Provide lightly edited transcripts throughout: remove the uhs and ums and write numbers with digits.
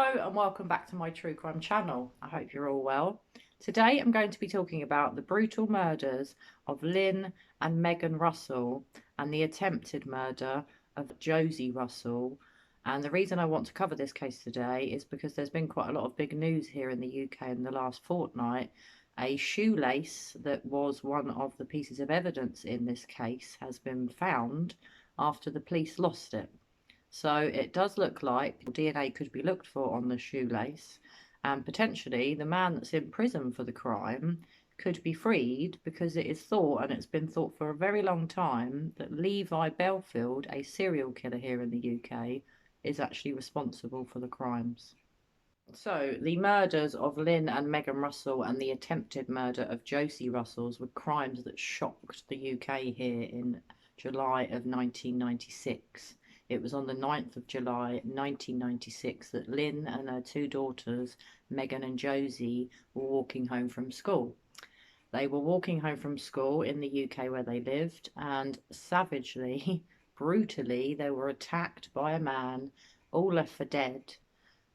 Hello and welcome back to my true crime channel. I hope you're all well. Today I'm going to be talking about the brutal murders of Lin and Megan Russell and the attempted murder of Josie Russell. And the reason I want to cover this case today is because there's been quite a lot of big news here in the UK in the last fortnight. A shoelace that was one of the pieces of evidence in this case has been found after the police lost it. So it does look like DNA could be looked for on the shoelace, and potentially the man that's in prison for the crime could be freed, because it is thought, and it's been thought for a very long time, that Levi Bellfield, a serial killer here in the UK, is actually responsible for the crimes. So, the murders of Lin and Megan Russell and the attempted murder of Josie Russells were crimes that shocked the UK here in July of 1996. It was on the 9th of July 1996 that Lynn and her two daughters, Megan and Josie, were walking home from school. They were walking home from school in the UK where they lived, and savagely, brutally, they were attacked by a man, all left for dead.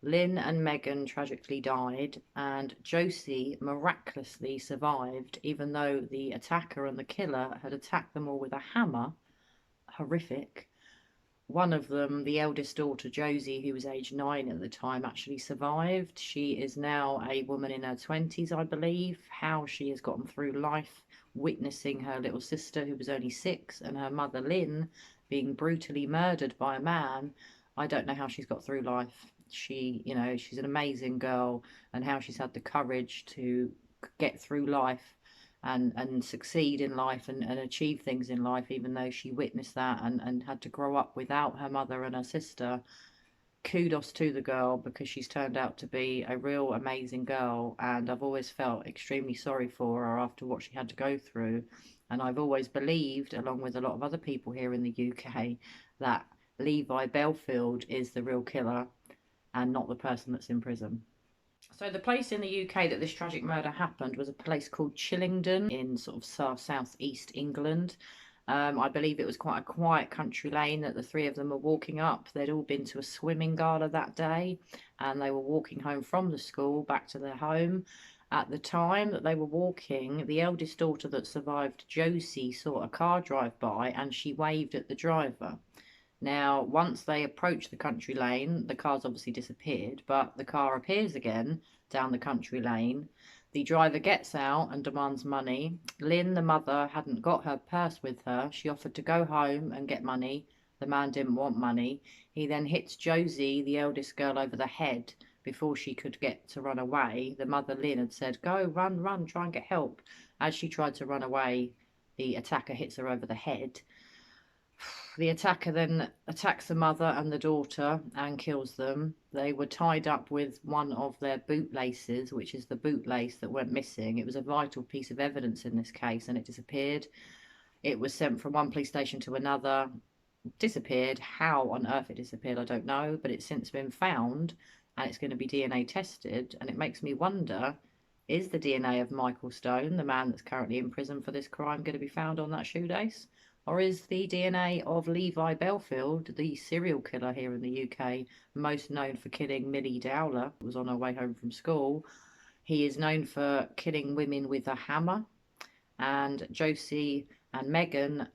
Lynn and Megan tragically died, and Josie miraculously survived, even though the attacker and the killer had attacked them all with a hammer. Horrific. One of them, the eldest daughter, Josie, who was aged 9 at the time, actually survived. She is now a woman in her 20s, I believe. How she has gotten through life, witnessing her little sister, who was only 6, and her mother, Lynn, being brutally murdered by a man, I don't know how she's got through life. She's an amazing girl, and how she's had the courage to get through life and succeed in life and achieve things in life, even though she witnessed that and had to grow up without her mother and her sister. Kudos to the girl, because she's turned out to be a real amazing girl, and I've always felt extremely sorry for her after what she had to go through. And I've always believed, along with a lot of other people here in the UK, that Levi Bellfield is the real killer and not the person that's in prison. So the place in the UK that this tragic murder happened was a place called Chillenden in sort of south-east England. I believe it was quite a quiet country lane that the three of them were walking up. They'd all been to a swimming gala that day, and they were walking home from the school back to their home. At the time that they were walking, the eldest daughter that survived, Josie, saw a car drive by, and she waved at the driver. Now, once they approach the country lane, the car's obviously disappeared, but the car appears again down the country lane. The driver gets out and demands money. Lynn, the mother, hadn't got her purse with her. She offered to go home and get money. The man didn't want money. He then hits Josie, the eldest girl, over the head before she could get to run away. The mother, Lynn, had said, "Go, run, run, try and get help." As she tried to run away, the attacker hits her over the head. The attacker then attacks the mother and the daughter and kills them. They were tied up with one of their bootlaces, which is the bootlace that went missing. It was a vital piece of evidence in this case, and it disappeared. It was sent from one police station to another, disappeared. How on earth it disappeared, I don't know, but it's since been found, and it's going to be DNA tested. And it makes me wonder, is the DNA of Michael Stone, the man that's currently in prison for this crime, going to be found on that shoelace? Or is the DNA of Levi Bellfield, the serial killer here in the UK, most known for killing Millie Dowler, who was on her way home from school? He is known for killing women with a hammer. And Josie and Megan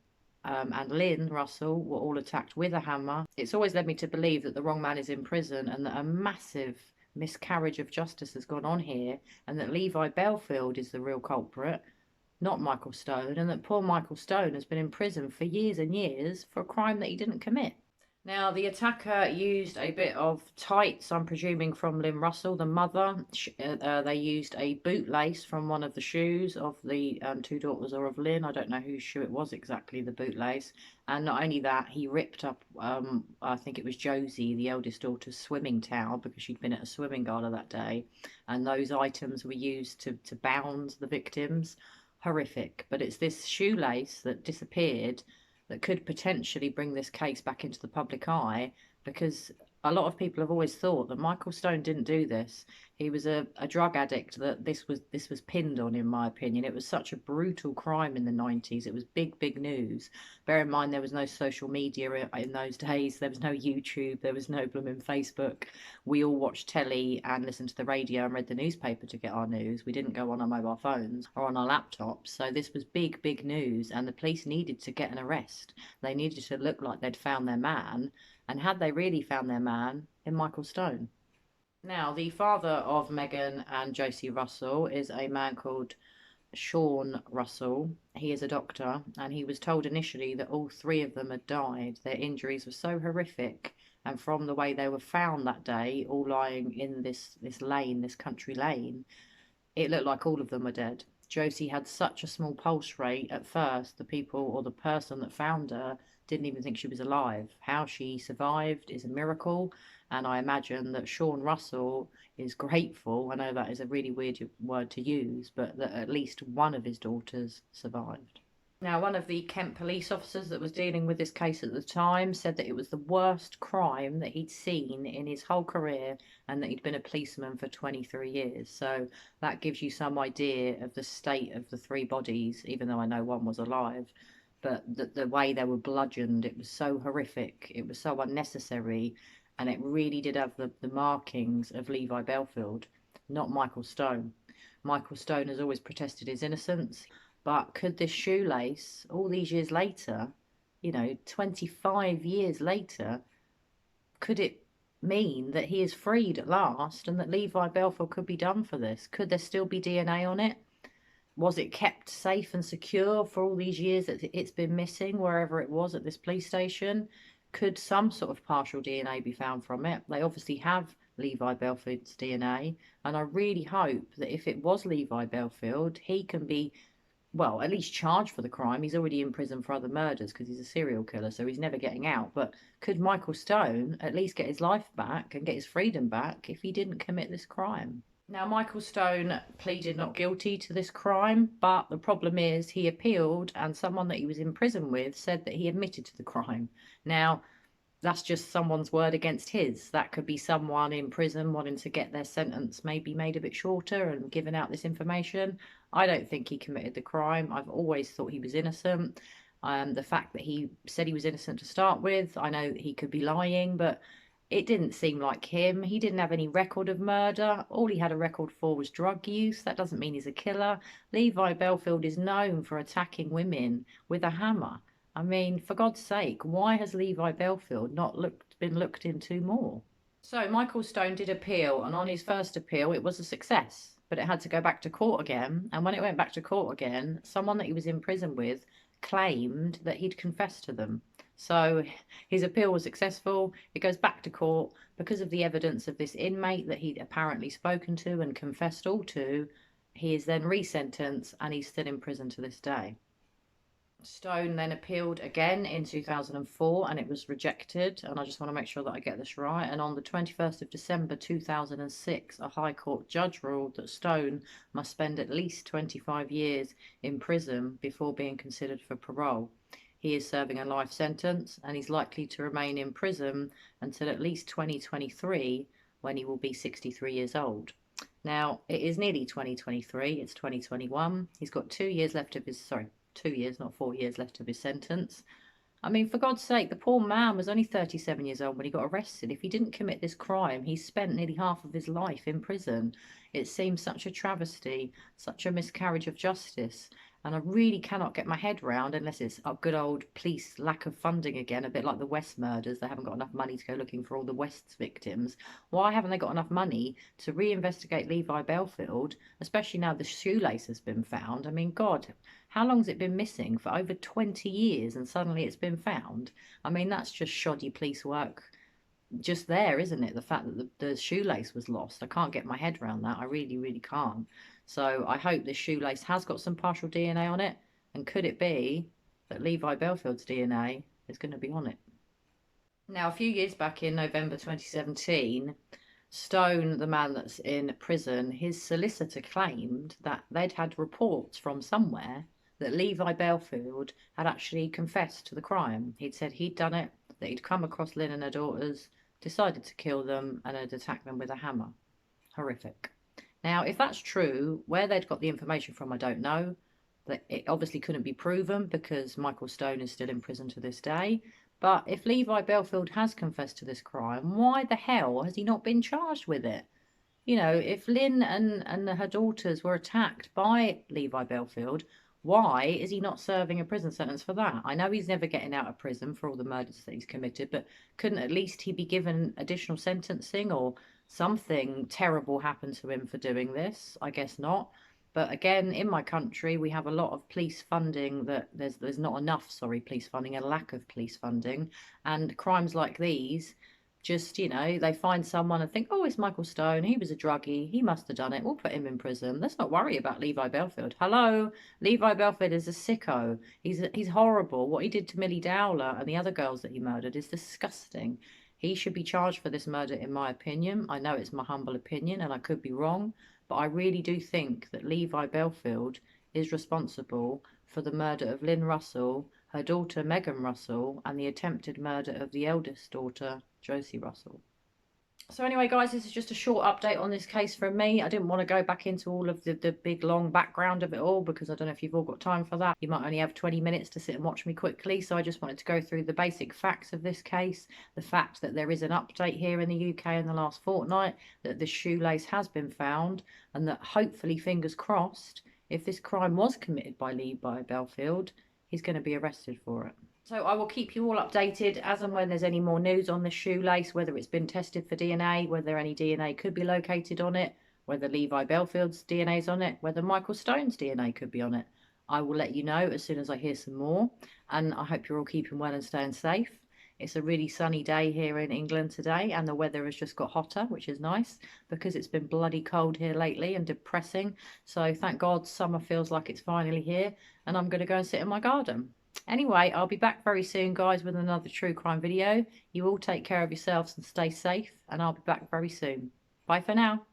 and Lin Russell were all attacked with a hammer. It's always led me to believe that the wrong man is in prison, and that a massive miscarriage of justice has gone on here, and that Levi Bellfield is the real culprit, not Michael Stone, and that poor Michael Stone has been in prison for years and years for a crime that he didn't commit. Now, the attacker used a bit of tights, I'm presuming from Lin Russell, the mother. They used a bootlace from one of the shoes of the two daughters, or of Lynn. I don't know whose shoe it was exactly, the bootlace. And not only that, he ripped up, I think it was Josie, the eldest daughter's swimming towel, because she'd been at a swimming gala that day. And those items were used to bound the victims. Horrific. But it's this shoelace that disappeared that could potentially bring this case back into the public eye, because A lot of people have always thought that Michael Stone didn't do this. He was a drug addict, that this was pinned on, in my opinion. It was such a brutal crime in the 90s. It was big news. Bear in mind there was no social media in those days. There was no YouTube. There was no blooming Facebook. We all watched telly and listened to the radio and read the newspaper to get our news. We didn't go on our mobile phones or on our laptops. So this was big news, and the police needed to get an arrest. They needed to look like they'd found their man. And had they really found their man in Michael Stone? Now, the father of Megan and Josie Russell is a man called Sean Russell. He is a doctor, and he was told initially that all three of them had died. Their injuries were so horrific, and from the way they were found that day, all lying in this lane, this country lane, it looked like all of them were dead. Josie had such a small pulse rate at first, the people or the person that found her didn't even think she was alive. How she survived is a miracle, and I imagine that Sean Russell is grateful. I know that is a really weird word to use, but that at least one of his daughters survived. Now, one of the Kent police officers that was dealing with this case at the time said that it was the worst crime that he'd seen in his whole career, and that he'd been a policeman for 23 years. So that gives you some idea of the state of the three bodies, even though I know one was alive. But the way they were bludgeoned, it was so horrific, it was so unnecessary, and it really did have the markings of Levi Bellfield, not Michael Stone. Michael Stone has always protested his innocence. But could this shoelace, all these years later, 25 years later, could it mean that he is freed at last and that Levi Belford could be done for this? Could there still be DNA on it? Was it kept safe and secure for all these years that it's been missing, wherever it was at this police station? Could some sort of partial DNA be found from it? They obviously have Levi Belford's DNA, and I really hope that if it was Levi Belfield, he can be, well, at least charged for the crime. He's already in prison for other murders because he's a serial killer, so he's never getting out. But could Michael Stone at least get his life back and get his freedom back if he didn't commit this crime? Now, Michael Stone pleaded not guilty to this crime, but the problem is he appealed, and someone that he was in prison with said that he admitted to the crime. Now, that's just someone's word against his. That could be someone in prison wanting to get their sentence maybe made a bit shorter and giving out this information. I don't think he committed the crime. I've always thought he was innocent. The fact that he said he was innocent to start with, I know he could be lying, but it didn't seem like him. He didn't have any record of murder. All he had a record for was drug use. That doesn't mean he's a killer. Levi Belfield is known for attacking women with a hammer. I mean, for God's sake, why has Levi Belfield not been looked into more? So Michael Stone did appeal, and on his first appeal, it was a success, but it had to go back to court again. And when it went back to court again, someone that he was in prison with claimed that he'd confessed to them. So his appeal was successful. It goes back to court because of the evidence of this inmate that he'd apparently spoken to and confessed all to. He is then resentenced, and he's still in prison to this day. Stone then appealed again in 2004, and it was rejected, and I just want to make sure that I get this right. And on the 21st of December 2006, a High Court judge ruled that Stone must spend at least 25 years in prison before being considered for parole. He is serving a life sentence, and he's likely to remain in prison until at least 2023, when he will be 63 years old. Now, it is nearly 2023, it's 2021. He's got 2 years left of his, 2 years, not 4 years left of his sentence. I mean, for God's sake, the poor man was only 37 years old when he got arrested. If he didn't commit this crime, he spent nearly half of his life in prison. It seems such a travesty, such a miscarriage of justice. And I really cannot get my head round, unless it's a good old police lack of funding again, a bit like the West murders. They haven't got enough money to go looking for all the West's victims. Why haven't they got enough money to reinvestigate Levi Belfield, especially now the shoelace has been found? I mean, God, how long's it been missing? For over 20 years, and suddenly it's been found? I mean, that's just shoddy police work just there, isn't it? The fact that the shoelace was lost. I can't get my head around that. I really can't. So I hope this shoelace has got some partial DNA on it. And could it be that Levi Belfield's DNA is going to be on it? Now, a few years back in November 2017, Stone, the man that's in prison, his solicitor claimed that they'd had reports from somewhere that Levi Belfield had actually confessed to the crime. He'd said he'd done it, that he'd come across Lynn and her daughters, decided to kill them and had attacked them with a hammer. Horrific. Now, if that's true, where they'd got the information from, I don't know. That it obviously couldn't be proven because Michael Stone is still in prison to this day. But if Levi Bellfield has confessed to this crime, why the hell has he not been charged with it? You know, if Lynn and her daughters were attacked by Levi Bellfield, why is he not serving a prison sentence for that? I know he's never getting out of prison for all the murders that he's committed, but couldn't at least he be given additional sentencing or something terrible happen to him for doing this? I guess not. But again, in my country, we have a lot of police funding that there's not enough, sorry, police funding, a lack of police funding. And crimes like these, just, you know, they find someone and think, oh, it's Michael Stone. He was a druggie. He must have done it. We'll put him in prison. Let's not worry about Levi Bellfield. Hello, Levi Bellfield is a sicko. He's horrible. What he did to Millie Dowler and the other girls that he murdered is disgusting. He should be charged for this murder, in my opinion. I know it's my humble opinion and I could be wrong, but I really do think that Levi Bellfield is responsible for the murder of Lin Russell, her daughter Megan Russell, and the attempted murder of the eldest daughter, Josie Russell. So anyway, guys, this is just a short update on this case from me. I didn't want to go back into all of the big, long background of it all because I don't know if you've all got time for that. You might only have 20 minutes to sit and watch me quickly. So I just wanted to go through the basic facts of this case, the fact that there is an update here in the UK in the last fortnight, that the shoelace has been found, and that hopefully, fingers crossed, if this crime was committed by Levi Bellfield, he's going to be arrested for it. So I will keep you all updated as and when there's any more news on this shoelace, whether it's been tested for DNA, whether any DNA could be located on it, whether Levi Bellfield's DNA is on it, whether Michael Stone's DNA could be on it. I will let you know as soon as I hear some more, and I hope you're all keeping well and staying safe. It's a really sunny day here in England today, and the weather has just got hotter, which is nice because it's been bloody cold here lately and depressing. So thank God summer feels like it's finally here, and I'm going to go and sit in my garden. Anyway, I'll be back very soon, guys, with another true crime video. You all take care of yourselves and stay safe, and I'll be back very soon. Bye for now.